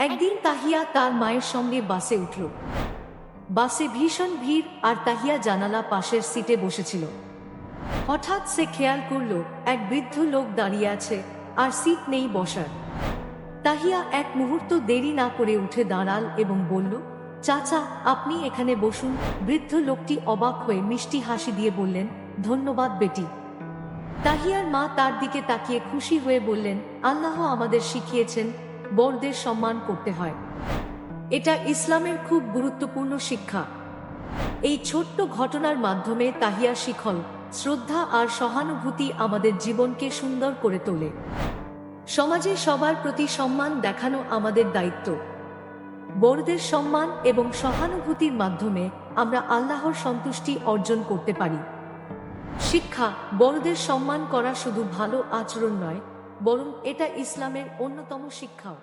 একদিন তাহিয়া তার মায়ের সঙ্গে বাসে উঠল। বাসে ভীষণ ভিড় আর তাহিয়া জানালা পাশের সিটে বসেছিল। হঠাৎ সে খেয়াল করল এক বৃদ্ধ লোক দাঁড়িয়ে আছে আর সিট নেই বসার। তাহিয়া এক মুহূর্ত দেরি না করে উঠে দাঁড়াল এবং বলল, চাচা, আপনি এখানে বসুন। বৃদ্ধ লোকটি অবাক হয়ে মিষ্টি হাসি দিয়ে বললেন, ধন্যবাদ বেটি। তাহিয়ার মা তার দিকে তাকিয়ে খুশি হয়ে বললেন, আল্লাহ আমাদের শিখিয়েছেন বড়দের সম্মান করতে হয়। এটা ইসলামের খুব গুরুত্বপূর্ণ শিক্ষা। এই ছোট্ট ঘটনার মাধ্যমে তাহিয়া শিখল, শ্রদ্ধা আর সহানুভূতি আমাদের জীবনকে সুন্দর করে তোলে। সমাজে সবার প্রতি সম্মান দেখানো আমাদের দায়িত্ব। বড়দের সম্মান এবং সহানুভূতির মাধ্যমে আমরা আল্লাহর সন্তুষ্টি অর্জন করতে পারি। শিক্ষা: বড়দের সম্মান করা শুধু ভালো আচরণ নয়, বরং এটা ইসলামের অন্যতম শিক্ষাও।